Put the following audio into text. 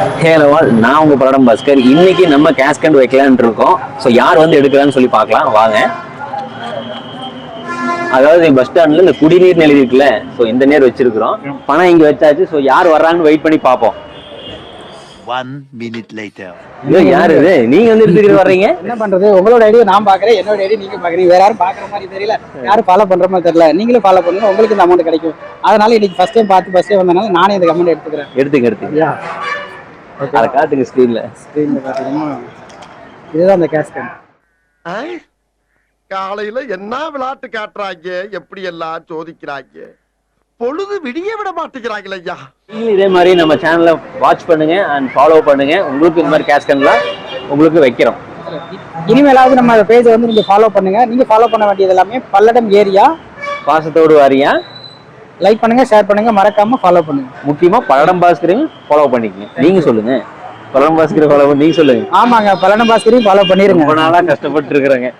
Hello நான் உங்க படம் பாஸ்கர். இன்னைக்கு நம்ம கேஸ்கண்ட் வைக்கலான்னு இருக்கோம். ஸோ யார் வந்து எடுக்கிறான்னு சொல்லி பார்க்கலாம் வாங்க. அதாவது பஸ் ஸ்டாண்ட்ல இந்த குடிநீர் நிலையம் இருக்குல்ல, ஸோ இந்த நேர் வச்சிருக்கிறோம். பணம் இங்க வச்சாச்சு. ஸோ யார் வர்றாங்கன்னு வெயிட் பண்ணி பார்ப்போம். 1 minute later. யாரு இது? நீங்க வந்து எடுத்துக்கிட்டு வர்றீங்க? என்ன பண்றது, உங்களோட ஐடியா நான் பாக்குறேன், என்னோட ஐடியா நீங்க பாக்குறீங்க. வேற யாரும் பாக்குற மாதிரி தெரியல, யாரும் ஃபாலோ பண்ற மாதிரி தெரியல. நீங்களும் ஃபாலோ பண்ணுங்க, உங்களுக்கு இந்த அமௌண்ட் கிடைக்கும். அதனால இன்னைக்கு ஃபர்ஸ்ட் டைம் பார்த்து ஃபர்ஸ்ட் டைம் வந்தனால நானே இந்த அமௌண்ட் எடுத்துக்கிறேன். எடுத்துங்க. அதை காட்டுங்க ஸ்கிரீன்ல பாத்தீங்கன்னா இதுதான் அந்த கேஸ்கன். காலையில என்ன விளையாட்டு காட்டுறாங்க, எப்படி எல்லாம் சோதிக்கிறாங்க, பொழுது விடிய விட மாட்டேங்கிறாங்களே ஐயா. இதே மாதிரி நம்ம சேனலை வாட்ச் பண்ணுங்க அண்ட் ஃபாலோ பண்ணுங்க. உங்களுக்கு இந்த மாதிரி கேஸ்கன்லாம் உங்களுக்கு வைக்கிறோம். இனிமேலாவது நம்ம பேஜை வந்து நீங்க ஃபாலோ பண்ணுங்க. நீங்க ஃபாலோ பண்ண வேண்டியது எல்லாமே பல்லடம் ஏரியா. பாசத்தோடு வாரியா, லைக் பண்ணுங்க, ஷேர் பண்ணுங்க, மறக்காம ஃபாலோ பண்ணுங்க. முக்கியமா பல்லடம் பாஸ்கரையும் ஃபாலோ பண்ணிக்கங்க. நீங்க சொல்லுங்க, பல்லடம் பாஸ்கரை ஃபாலோ பண்ணி நீங்க சொல்லுங்க. ஆமாங்க, பல்லடம் பாஸ்கரையும் ஃபாலோ பண்ணிருங்க. ரொம்ப நாளா கஷ்டப்பட்டு இருக்கிறேங்க.